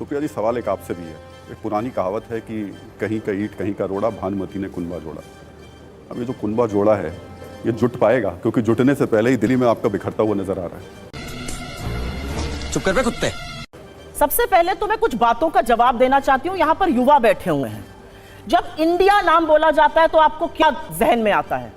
सुप्रिया जी, सवाल एक आपसे भी है। एक पुरानी कहावत है कि कहीं का ईंट कहीं का रोड़ा, भानुमति ने कुनबा जोड़ा। अब ये जो कुनबा जोड़ा है ये जुट पाएगा? क्योंकि जुटने से पहले ही दिल्ली में आपका बिखरता हुआ नजर आ रहा है। चुप कर बे कुत्ते। सबसे पहले तो मैं कुछ बातों का जवाब देना चाहती हूं। यहां पर युवा बैठे हुए हैं। जब इंडिया नाम बोला जाता है तो आपको क्या जहन में आता है?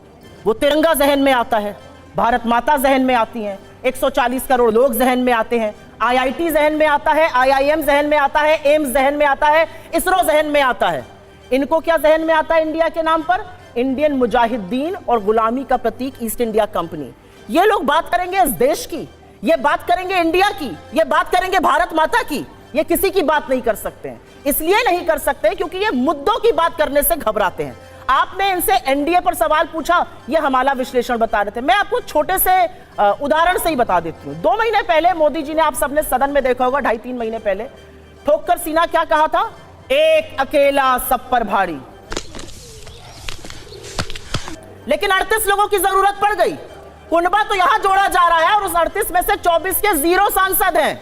वो तिरंगा जहन में आता है, भारत माता जहन में आती है, 140 करोड़ लोग जहन में आते हैं, IIT जहन में आता है, IIM जहन में आता है, एम्स जहन में आता है, इसरो जहन में आता है। इनको क्या जहन में आता है इंडिया के नाम पर? इंडियन मुजाहिदीन और गुलामी का प्रतीक ईस्ट इंडिया कंपनी। ये लोग बात करेंगे इस देश की, ये बात करेंगे इंडिया की, ये बात करेंगे भारत माता की। ये किसी की बात नहीं कर सकते हैं। इसलिए नहीं कर सकते क्योंकि ये मुद्दों की बात करने से घबराते हैं। आपने इनसे एनडीए पर सवाल पूछा, ये हमारा विश्लेषण बता रहे थे। मैं आपको छोटे से उदाहरण से ही बता देती हूं। 2 महीने पहले मोदी जी ने, आप सबने सदन में देखा होगा, 2.5-3 महीने पहले ठोक कर सीना क्या कहा था? एक अकेला सब पर भारी। लेकिन 38 लोगों की जरूरत पड़ गई। कुनबा तो यहां जोड़ा जा रहा है और उस 38 में से 24 के 0 सांसद हैं।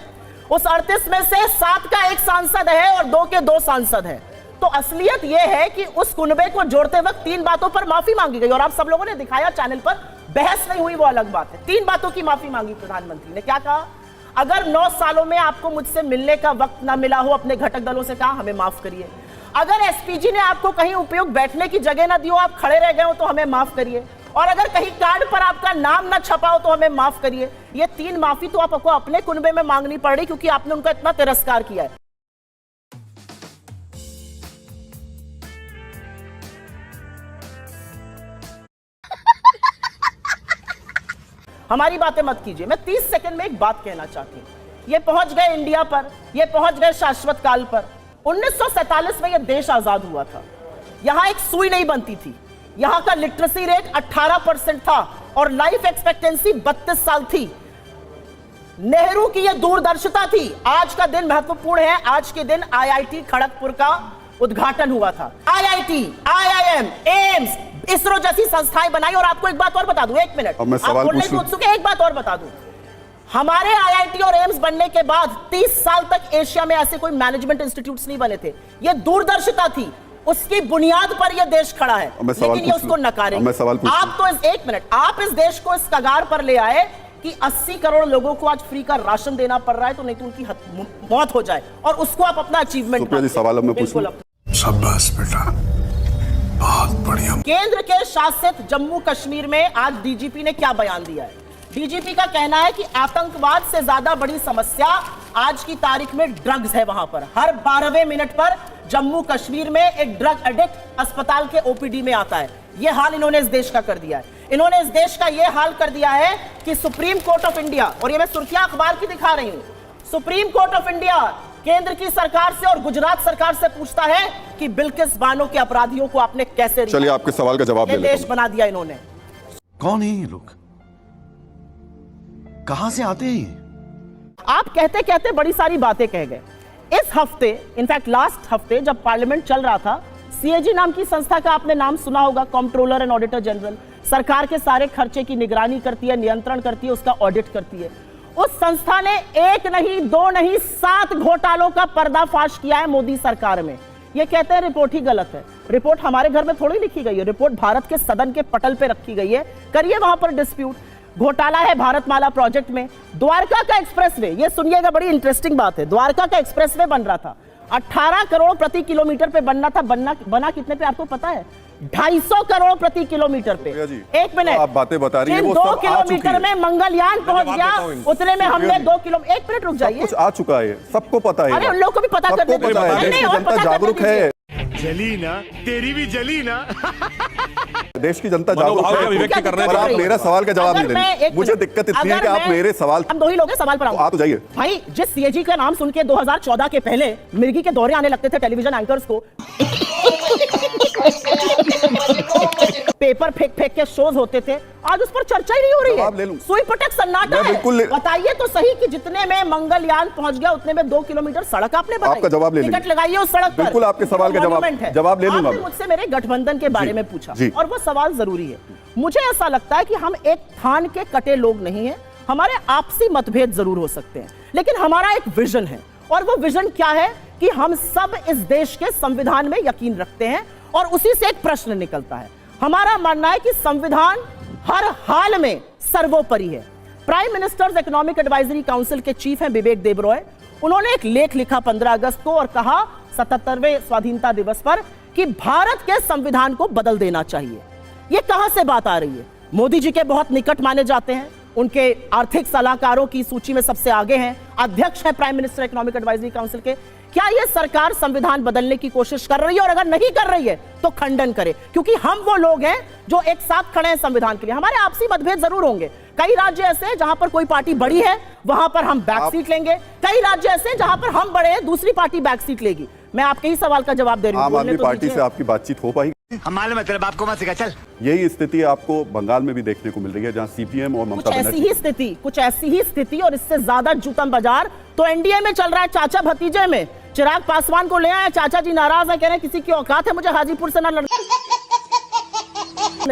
उस 38 में से 7 का 1 सांसद है और 2 के 2 सांसद हैं। तो असलियत यह है कि उस कुनबे को जोड़ते वक्त 3 बातों पर माफी मांगी गई और आप सब लोगों ने दिखाया चैनल पर, बहस नहीं हुई वो अलग बात है। 3 बातों की माफी मांगी प्रधानमंत्री ने। क्या कहा? अगर 9 सालों में आपको मुझसे मिलने का वक्त ना मिला हो, अपने घटक दलों से कहा हमें माफ करिए। अगर एसपीजी ने आपको कहीं उपयुक्त बैठने की जगह ना दी हो, आप खड़े रह गए हो, तो हमें माफ करिए। और अगर कहीं कार्ड पर आपका नाम ना छपा हो तो हमें माफ करिए। ये 3 माफी तो आपको अपने कुनबे में मांगनी पड़ रही क्योंकि आपने उनका इतना तिरस्कार किया है। हमारी बातें मत कीजिए। मैं 30 सेकंड में एक बात कहना चाहती हूं। ये पहुंच गए इंडिया पर, ये पहुंच गए शाश्वत काल पर। 1947 में यह देश आजाद हुआ था। यहां एक सुई नहीं बनती थी। यहां का लिटरेसी रेट 18% था और लाइफ एक्सपेक्टेंसी 32 साल थी। नेहरू की यह दूरदर्शिता थी। आज का दिन महत्वपूर्ण है। आज के दिन IIT खड़गपुर का उद्घाटन हुआ था। IIT, IIM, एम्स, इसरो जैसी संस्थाएं बनाई। और आपको एक बात और बता दूं, 1 मिनट, अब मैं सवाल पूछ लूं। एक बात और बता दूं, हमारे IIT और एम्स बनने के बाद 30 साल तक एशिया में ऐसे कोई मैनेजमेंट इंस्टीट्यूट्स नहीं बने थे। यह दूरदर्शिता थी, उसकी बुनियाद पर यह देश खड़ा है। लेकिन ये उसको नकारेंगे। आप तो 1 मिनट, आप इस देश को इस कगार पर ले आए कि 80 करोड़ लोगों को आज फ्री का राशन देना पड़ रहा है, तो नहीं तो उनकी मौत हो जाए, और उसको आप अपना अचीवमेंट। सवाल अब मैं पूछूं। शाबाश बेटा, बहुत बढ़िया। केंद्र के शासित जम्मू कश्मीर में आज डीजीपी ने क्या बयान दिया है? डीजीपी का कहना है कि आतंकवाद से ज्यादा बड़ी समस्या आज की तारीख में ड्रग्स है। वहां पर हर 12वें मिनट पर जम्मू कश्मीर में एक ड्रग एडिक्ट अस्पताल के ओपीडी में आता है। यह हाल इन्होंने इस देश का कर दिया है। इन्होंने इस देश का यह हाल कर दिया है कि सुप्रीम कोर्ट ऑफ इंडिया, और ये मैं सुर्खियां अखबार की दिखा रही हूं, सुप्रीम कोर्ट ऑफ इंडिया केंद्र की सरकार से और गुजरात सरकार से पूछता है कि बिल्किस बानो के अपराधियों को आपने कैसे, चलिए आपके सवाल का जवाब देश बना दिया इन्होंने। कौन है ये लोग? कहां से आते हैं? आप कहते कहते बड़ी सारी बातें कह गए। इस हफ्ते, इनफैक्ट लास्ट हफ्ते जब पार्लियामेंट चल रहा था, CAG नाम की संस्था का आपने नाम सुना होगा, कंट्रोलर एंड ऑडिटर जनरल, सरकार के सारे खर्चे की निगरानी करती है, नियंत्रण करती है, उसका ऑडिट करती है। उस संस्था ने 1 नहीं 2 नहीं 7 घोटालों का पर्दाफाश किया है मोदी सरकार में। ये कहते हैं रिपोर्ट ही गलत है। रिपोर्ट हमारे घर में थोड़ी लिखी गई है, रिपोर्ट भारत के सदन के पटल पे रखी गई है। करिए वहां पर डिस्प्यूट। घोटाला है भारतमाला प्रोजेक्ट में। द्वारका का एक्सप्रेसवे, ये सुनिएगा, बड़ी इंटरेस्टिंग बात है। द्वारका का एक्सप्रेसवे बन रहा था, 18 करोड़ प्रति किलोमीटर पे बनना था। बना कितने पे आपको पता है? 250 करोड़ प्रति किलोमीटर पे। 1 मिनट, आप बातें बता रही हैं, वो 2 किलोमीटर में मंगलयान पहुंच गया, उतने में हमने 2 किलोमीटर। 1 मिनट रुक जाइए, कुछ आ चुका है, सबको पता है। अरे उन लोगों को भी पता करने दीजिए। जनता जागरूक है। जली ना, तेरी भी जली ना। देश की जनता जागरूक है, पर आप मेरा सवाल का जवाब नहीं दे रहे। मुझे दिक्कत इतनी है कि आप मेरे सवाल, हम 2 ही लोग हैं, सवाल पर आओ। आ तो जाइए भाई। जिस CAG का नाम सुन के 2014 के पहले मिर्गी के दौरे आने लगते थे टेलीविजन एंकर्स को, पेपर फेंक फेंक के शोज होते थे, आज उस पर चर्चा ही नहीं हो रही है। सुई पटक सन्नाटा है। बताइए तो सही कि जितने में मंगलयान पहुंच गया उतने में 2 किलोमीटर सड़क आपने बनाई। आपका जवाब ले टिकट लगाइए उस सड़क पर। बिल्कुल आपके सवाल का जवाब ले लूंगा। आपने मुझसे मेरे गठबंधन के बारे में पूछा और वो सवाल जरूरी है। मुझे ऐसा लगता है कि हम एक थान के कटे लोग नहीं है। हमारे आपसी मतभेद जरूर हो सकते हैं, लेकिन हमारा एक विजन है और वो विजन क्या है कि हम सब इस देश के संविधान में यकीन रखते हैं और उसी से एक प्रश्न निकलता है। हमारा मानना है कि संविधान हर हाल में सर्वोपरि है। Prime ministers economic advisory council के चीफ हैं विवेक देबरॉय। उन्होंने एक लेख लिखा 15 अगस्त को और कहा 77वें स्वाधीनता दिवस पर कि भारत के संविधान को बदल देना चाहिए। यह कहां से बात आ रही है? मोदी जी के बहुत निकट माने जाते हैं, उनके आर्थिक सलाहकारों की सूची में सबसे आगे हैं, अध्यक्ष है prime minister economic advisory council के। क्या यह सरकार संविधान बदलने की कोशिश कर रही है? और अगर नहीं कर रही है तो खंडन करे, क्योंकि हम वो लोग हैं जो एक साथ खड़े हैं संविधान के लिए। हमारे आपसी मतभेद जरूर होंगे। कई राज्य ऐसे हैं जहां पर कोई पार्टी बड़ी है, वहां पर हम बैक सीट लेंगे। कई राज्य ऐसे हैं जहां पर हम बड़े हैं, दूसरी पार्टी बैक सीट लेगी। मैं आपके ही सवाल का जवाब दे रही हूं। आम आदमी पार्टी से आपकी बातचीत हो पाएगी? हमारे मतलब बाप को मत सिखा, चल। यही स्थिति आपको बंगाल में भी देखने को मिल रही है, जहां सीपीएम और ममता कुछ ऐसी ही स्थिति और इससे ज्यादा जूतम बाजार तो एनडीए में चल रहा है। चाचा भतीजे में चिराग पासवान को ले आए, चाचा जी नाराज है, कह रहे हैं किसी की औकात है मुझे हाजीपुर से ना लड़ने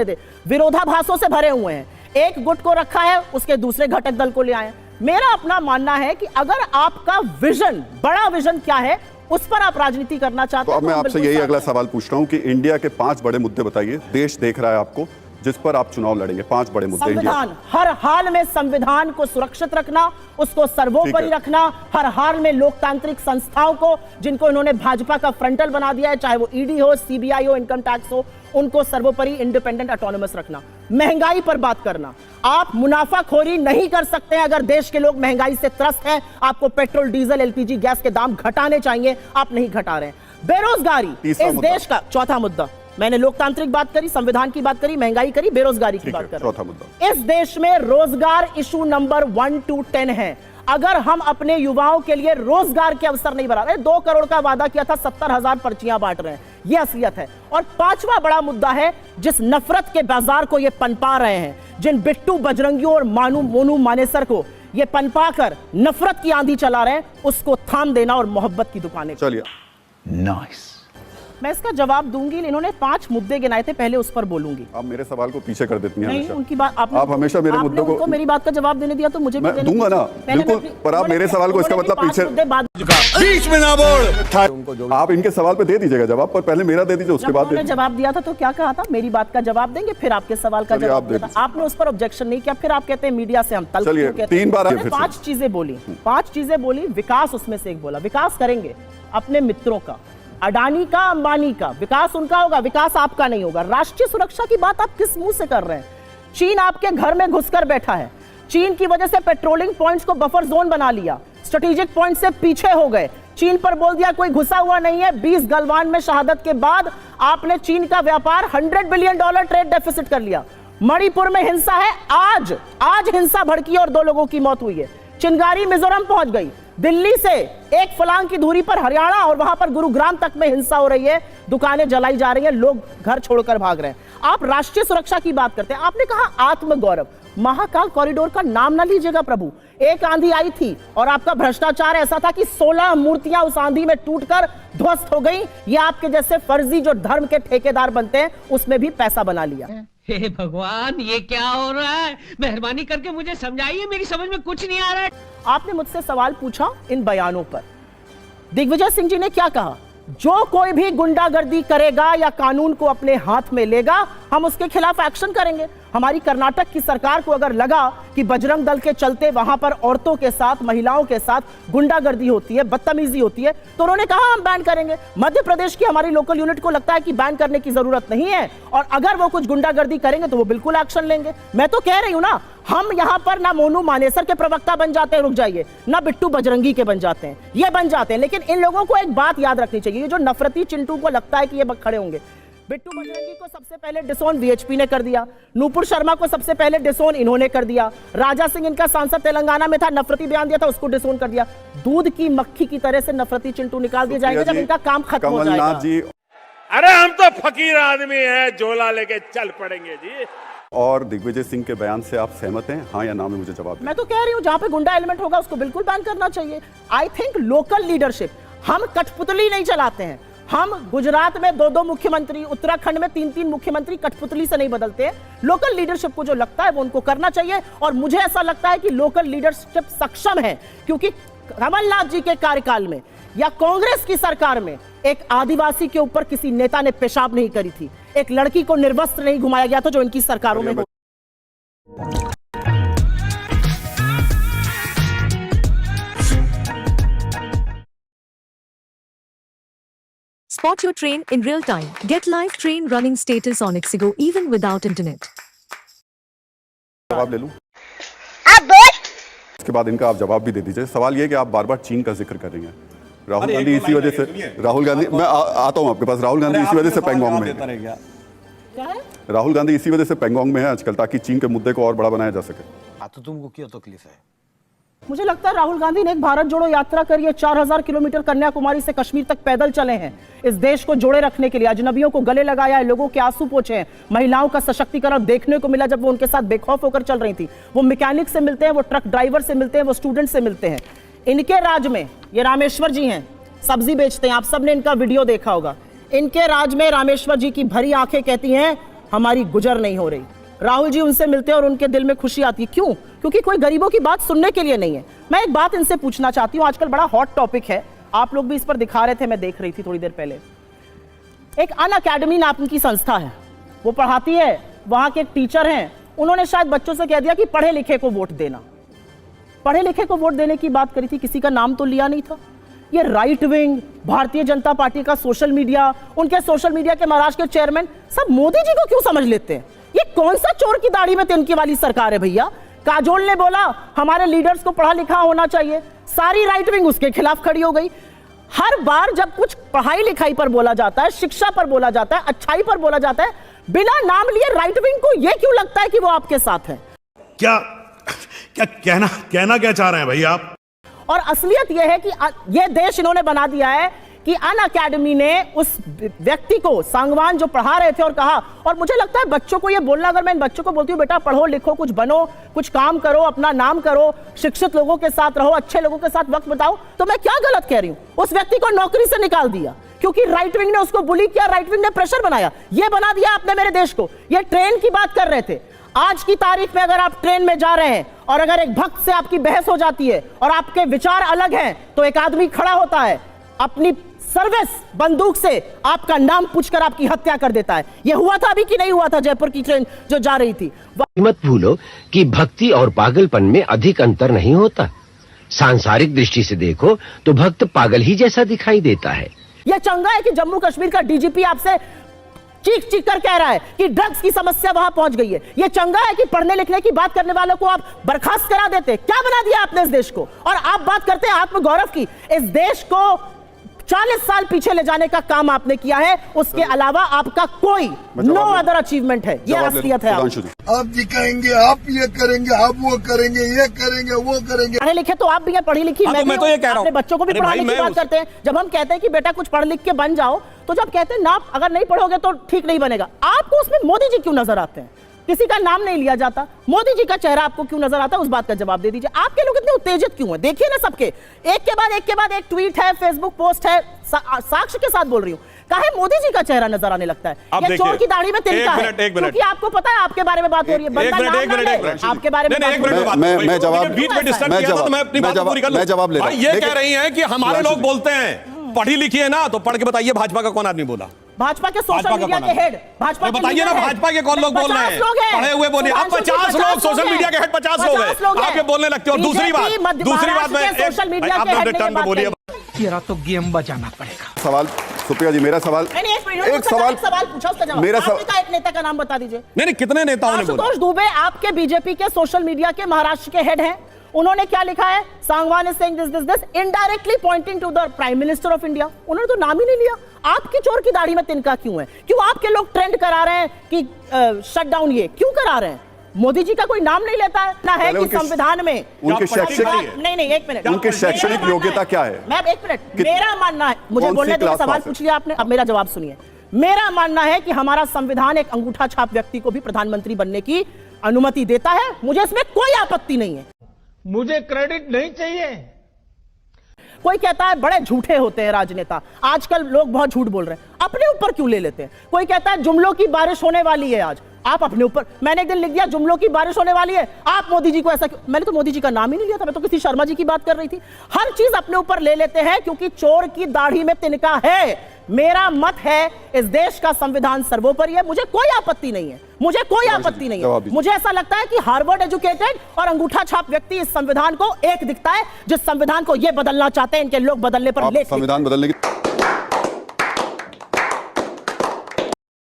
दे। विरोधाभासों से भरे हुए हैं। एक गुट को रखा है, उसके दूसरे घटक दल को ले आए। मेरा अपना मानना है कि अगर आपका विजन, बड़ा विजन क्या है, उस पर आप राजनीति करना चाहते हैं। तो अब मैं आपसे यही अगला सवाल पूछ रहा हूं कि इंडिया के 5 बड़े मुद्दे बताइए, देश देख रहा है आपको, जिस पर आप चुनाव लड़ेंगे। 5 बड़े मुद्दे। संविधान, हर हाल में संविधान को सुरक्षित रखना, उसको सर्वोपरि रखना, हर हाल में लोकतांत्रिक संस्थाओं को, जिनको इन्होंने भाजपा का फ्रंटल बना दिया है, चाहे वो ईडी हो, सीबीआई हो, इनकम टैक्स हो, उनको सर्वोपरि इंडिपेंडेंट ऑटोनोमस रखना। महंगाई पर बात करना। आप मुनाफाखोरी नहीं कर सकते हैं अगर देश के लोग महंगाई से त्रस्त हैं। आपको पेट्रोल, डीजल, एलपीजी गैस के दाम घटाने चाहिए, आप नहीं घटा रहे हैं। बेरोजगारी इस देश का चौथा मुद्दा। मैंने लोकतांत्रिक बात करी, संविधान की बात करी, महंगाई करी, बेरोजगारी की बात करी। चौथा मुद्दा, इस देश में रोजगार इशू नंबर 1 to 10 है। अगर हम अपने युवाओं के लिए रोजगार के अवसर नहीं बना रहे, 2 करोड़ का वादा किया था, 70,000 पर्चियां बांट रहे हैं, यह असलियत है। और 5वां बड़ा मुद्दा है, जिस नफरत के बाजार को ये पनपा रहे हैं, जिन बिट्टू बजरंगियों और मोनू मानेसर को ये पनपा कर नफरत की आंधी चला रहे हैं, उसको थाम देना और मोहब्बत की दुकानें। चलिए नाइस। मैं इसका जवाब दूंगी। इन्होंने 5 मुद्दे गिनाए थे, पहले उस पर बोलूंगी। आप मेरे सवाल को पीछे कर देती हैं नहीं, हमेशा। उनकी बात आप हमेशा मेरे मुद्दों को मेरी बात का जवाब देने दिया तो मुझे मैं दूंगा ना, बिल्कुल, पर आप मेरे सवाल को इसका मतलब पीछे बीच में ना बोल। आप इनके सवाल पे दे दीजिएगा जवाब, पर पहले मेरा दे दीजिए, उसके बाद उन्होंने जवाब दिया था तो क्या कहा था? मेरी बात का जवाब देंगे, फिर आपके सवाल का जवाब दे देता। आपने उस पर ऑब्जेक्शन नहीं किया, फिर आप कहते हैं मीडिया से हम तल्ख क्यों कहते हैं। 3 बार 5 चीजें बोली, 5 चीजें बोली। विकास उसमें से एक बोला। विकास करेंगे अपने मित्रों का, अडानी का, अंबानी का। विकास उनका होगा, विकास आपका नहीं होगा। राष्ट्रीय सुरक्षा की बात आप किस मुंह से कर रहे हैं? चीन आपके घर में घुसकर बैठा है। चीन की वजह से पेट्रोलिंग पॉइंट्स को बफर जोन बना लिया, स्ट्रेटेजिक पॉइंट से पीछे हो गए। चीन पर बोल दिया कोई घुसा हुआ नहीं है। 20 गलवान में शहादत के बाद आपने चीन का व्यापार $100 बिलियन ट्रेड डेफिसिट कर लिया। मणिपुर में हिंसा है, आज हिंसा भड़की और 2 लोगों की मौत हुई है। चिंगारी मिजोरम पहुंच गई। दिल्ली से 1 फलांग की दूरी पर हरियाणा और वहां पर गुरुग्राम तक में हिंसा हो रही है, दुकानें जलाई जा रही हैं, लोग घर छोड़कर भाग रहे हैं। आप राष्ट्रीय सुरक्षा की बात करते हैं। आपने कहा आत्मगौरव। महाकाल कॉरिडोर का नाम ना लीजिएगा प्रभु। एक आंधी आई थी और आपका भ्रष्टाचार ऐसा था कि 16 मूर्तियां उस आंधी में टूटकर ध्वस्त हो गई। ये आपके जैसे फर्जी जो धर्म के ठेकेदार बनते हैं, उसमें भी पैसा बना लिया। हे भगवान, ये क्या हो रहा है? मेहरबानी करके मुझे समझाइए, मेरी समझ में कुछ नहीं आ रहा है। आपने मुझसे सवाल पूछा इन बयानों पर। दिग्विजय सिंह जी ने क्या कहा? जो कोई भी गुंडागर्दी करेगा या कानून को अपने हाथ में लेगा, हम उसके खिलाफ एक्शन करेंगे। हमारी कर्नाटक की सरकार को अगर लगा कि बजरंग दल के चलते वहां पर औरतों के साथ, महिलाओं के साथ गुंडागर्दी होती है, बदतमीजी होती है, तो उन्होंने कहा हम बैन करेंगे। मध्य प्रदेश की हमारी लोकल यूनिट को लगता है कि बैन करने की जरूरत नहीं है, और अगर वो कुछ गुंडागर्दी करेंगे तो वो बिल्कुल एक्शन लेंगे। मैं तो कह रही हूं ना, हम यहां पर ना मोनू मानेसर के प्रवक्ता बन जाते हैं, रुक जाइए, ना बिट्टू बजरंगी के बन जाते हैं, ये बन जाते हैं। लेकिन इन लोगों को एक बात याद रखनी चाहिए, जो नफरती चिंटू को लगता है कि ये खड़े होंगे। बिट्टू बजरंगी को सबसे पहले डिसोन वीएचपी ने कर दिया, नूपुर शर्मा को सबसे पहले डिसोन इन्होंने कर दिया, राजा सिंह इनका सांसद तेलंगाना में था, नफरती बयान दिया था, उसको डिसोन कर दिया। दूध की मक्खी की तरह से नफरती चिंटू निकाल दिए जाएंगे जब इनका काम खत्म हो जाएगा। कमलनाथ जी, अरे हम तो फकीर आदमी हैं, झोला लेके चल पड़ेंगे जी। और दिग्विजय सिंह के बयान से आप सहमत हैं, हाँ या ना में मुझे जवाब दें। मैं तो कह रही हूं जहां पे गुंडा एलिमेंट होगा उसको बिल्कुल बैन करना चाहिए। आई थिंक लोकल लीडरशिप, हम कठपुतली नहीं चलाते हैं। हम गुजरात में 2-2 मुख्यमंत्री, उत्तराखंड में 3-3 मुख्यमंत्री कठपुतली से नहीं बदलते हैं। लोकल लीडरशिप को जो लगता है वो उनको करना चाहिए, और मुझे ऐसा लगता है कि लोकल लीडरशिप सक्षम है, क्योंकि कमलनाथ जी के कार्यकाल में या कांग्रेस की सरकार में एक आदिवासी के ऊपर किसी नेता ने पेशाब नहीं करी थी, एक लड़की को निर्वस्त्र नहीं घुमाया गया था जो इनकी सरकारों में। Spot your train in real time. Get live train running status on Ixigo even without internet. जवाब ले लूं? आप बोल। इसके बाद इनका आप जवाब भी दे दीजिए। सवाल ये है कि आप बार बार चीन का जिक्र कर रही हैं। राहुल गांधी इसी वजह से, राहुल गांधी, मैं आता हूं आपके पास। राहुल गांधी इसी वजह से पेंगोंग में है। राहुल गांधी इसी वजह से पेंगोंग में है आजकल, ताकि चीन के मुद्दे को और बड़ा बनाया जा सके। तो तुमको क्यों तकलीफ है? मुझे लगता है राहुल गांधी ने एक भारत जोड़ो यात्रा करी है। 4000 किलोमीटर कन्याकुमारी से कश्मीर तक पैदल चले हैं इस देश को जोड़े रखने के लिए। अजनबियों को गले लगाया है, लोगों के आंसू पोंछे हैं। महिलाओं का सशक्तिकरण देखने को मिला जब वो उनके साथ बेखौफ होकर चल रही थी। वो मैकेनिक से मिलते हैं, वो ट्रक ड्राइवर से मिलते हैं, वो स्टूडेंट से मिलते हैं। इनके राज में, ये रामेश्वर जी हैं, सब्जी बेचते हैं, आप सबने इनका वीडियो देखा होगा। इनके राज में रामेश्वर जी की भरी आंखें कहती हैं हमारी गुजर नहीं हो रही। राहुल जी उनसे मिलते हैं और उनके दिल में खुशी आती है। क्यों? क्योंकि कोई गरीबों की बात सुनने के लिए नहीं है। मैं एक बात इनसे पूछना चाहती हूं, आजकल बड़ा हॉट टॉपिक है, आप लोग भी इस पर दिखा रहे थे, मैं देख रही थी थोड़ी देर पहले। एक अन अकेडमी नाम की संस्था है, वो पढ़ाती है, वहां के एक टीचर हैं, उन्होंने शायद बच्चों से कह दिया कि पढ़े लिखे को वोट देना। पढ़े लिखे को वोट देने की बात करी थी, किसी का नाम तो लिया नहीं था। ये right wing, Bharatiya Janata party का सोशल मीडिया, उनके सोशल मीडिया के महाराष्ट्र के चेयरमैन सब मोदी जी को क्यों समझ लेते हैं? ये कौन सा चोर की दाढ़ी में तिनकी वाली सरकार है भैया? काजोल ने बोला हमारे लीडर्स को पढ़ा लिखा होना चाहिए, सारी राइट विंग उसके खिलाफ खड़ी हो गई। हर बार जब कुछ पढ़ाई लिखाई पर बोला जाता है, शिक्षा पर बोला जाता है, अच्छाई पर बोला जाता है, बिना नाम लिए राइट विंग को यह क्यों लगता है कि वो आपके साथ है? क्या क्या कहना क्या चाह रहे हैं भाई आप? और असलियत यह है कि यह देश इन्होंने बना दिया है कि अन अकेडमी ने उस व्यक्ति को, सांगवान जो पढ़ा रहे थे, और कहा, और मुझे लगता है बच्चों को यह बोलना, अगर मैं इन बच्चों को बोलती हूं बेटा पढ़ो लिखो, कुछ बनो, कुछ काम करो, अपना नाम करो, शिक्षित लोगों के साथ रहो, अच्छे लोगों के साथ वक्त बिताओ, तो मैं क्या गलत कह रही हूं? उस व्यक्ति को नौकरी से निकाल दिया क्योंकि राइट विंग ने उसको बुली किया, राइट विंग ने प्रेशर बनाया। यह बना दिया आपने मेरे देश को। यह ट्रेन की बात कर रहे थे, आज की तारीख में अगर आप ट्रेन में जा रहे हैं और अगर एक भक्त से आपकी बहस हो जाती है और आपके विचार अलग हैं, तो एक आदमी खड़ा होता है, अपनी सर्विस बंदूक से आपका नाम पूछकर आपकी हत्या कर देता है। यह हुआ था अभी कि नहीं हुआ था? जयपुर की ट्रेन जो जा रही थी। मत भूलो कि भक्ति और पागलपन में अधिक अंतर नहीं होता। सांसारिक दृष्टि से देखो तो भक्त पागल ही जैसा दिखाई देता है। यह चंगा है कि जम्मू कश्मीर का डीजीपी आपसे चीख चीख कर कह रहा है कि ड्रग्स की समस्या वहां पहुंच गई है। यह चंगा है कि पढ़ने लिखने की बात करने वालों को आप बर्खास्त करा देते। क्या बना दिया आपने इस देश को? और आप बात करते हैं आत्मगौरव की। इस देश को 40 साल पीछे ले जाने का काम आपने किया है, उसके अलावा आपका कोई नो अदर अचीवमेंट है। यह असलियत है। आप दिखाएंगे, आप ये करेंगे, आप वो करेंगे, ये करेंगे, वो करेंगे। पढ़े लिखे तो आप भी हैं, पढ़ी लिखी मैं तो ये कह रहा हूं, अपने बच्चों को भी पढ़ाने की बात करते हैं। जब हम कहते हैं कि बेटा कुछ पढ़ लिख के बन जाओ, तो जब कहते हैं ना अगर नहीं पढ़ोगे तो ठीक नहीं बनेगा, आपको उसमें मोदी जी क्यों नजर आते हैं? किसी का नाम नहीं लिया जाता, मोदी जी का चेहरा आपको क्यों नजर आता है? उस बात का जवाब दे दीजिए। आपके लोग इतने उत्तेजित क्यों हैं? देखिए ना, सबके एक के बाद एक ट्वीट है, फेसबुक पोस्ट है, साक्ष्य के साथ बोल रही हूं, काहे मोदी जी का चेहरा नजर आने लगता है? ये चोर की दाढ़ी में तिनका है, क्योंकि आपको पता है आपके बारे में बात हो रही है। आपके बारे में मैं जवाब ले रहा हूं। ये कह रही हैं कि हमारे लोग बोलते हैं पढ़ी लिखी है ना, तो पढ़ के बताइए भाजपा का कौन आदमी बोला? भाजपा के सोशल मीडिया के हेड, भाजपा के बताइए ना, भाजपा के कौन लोग बोल रहे हैं? पढ़े हुए बोलिए। आप 50 लोग, सोशल मीडिया के हेड 50 लोग हैं, आप ये बोलने लगते हो। और दूसरी बात में सोशल मीडिया के हेड ने बोलिए, तेरा तो गेम बजाना पड़ेगा। सवाल सुप्रिया जी, मेरा सवाल, एक सवाल पूछा, उसका जवाब मेरा एक नेता का नाम बता दीजिए। नहीं, कितने नेताओं ने बोला? आशुतोष दुबे आपके बीजेपी के सोशल मीडिया के महाराष्ट्र के हेड हैं। उन्होंने क्या लिखा है? Sangwan is saying this indirectly pointing to the prime minister of India. उन्होंने तो नाम ही नहीं लिया। आपकी चोर की दाढ़ी में तिनका क्यों है? क्यों आपके लोग ट्रेंड करा रहे हैं कि शटडाउन? ये क्यों करा रहे हैं? मोदी जी का कोई नाम नहीं लेता है ना, है कि संविधान में उनके शैक्षणिक, नहीं एक मिनट, उनके शैक्षणिक योग्यता क्या है? मैं एक मिनट, मेरा मानना है, मुझे बोलने दीजिए, सवाल पूछ लिया आपने, अब मेरा जवाब सुनिए। मेरा मानना है कि हमारा संविधान एक अंगूठा छाप व्यक्ति को भी प्रधानमंत्री बनने की अनुमति देता है। मुझे इसमें कोई आपत्ति नहीं है। मुझे क्रेडिट नहीं चाहिए। कोई कहता है बड़े झूठे होते हैं राजनेता, आजकल लोग बहुत झूठ बोल रहे हैं, अपने ऊपर क्यों ले लेते हैं? कोई कहता है जुमलों की बारिश होने वाली है आज, आप अपने ऊपर, मैंने एक दिन लिख दिया जुमलों की बारिश होने वाली है, आप मोदी जी को ऐसा क्यों? मैंने तो मोदी जी का नाम ही नहीं लिया था, मैं तो किसी शर्मा जी की बात कर रही थी। हर चीज अपने ऊपर ले लेते हैं क्योंकि चोर की दाढ़ी में तिनका है। मेरा मत है इस देश का संविधान सर्वोपरि है, मुझे कोई आपत्ति नहीं है, मुझे कोई आपत्ति नहीं है। मुझे ऐसा लगता है कि हार्वर्ड एजुकेटेड और अंगूठा छाप व्यक्ति इस संविधान को एक दिखता है, जिस संविधान को ये बदलना चाहते हैं इनके लोग बदलने पर लेट संविधान बदलने की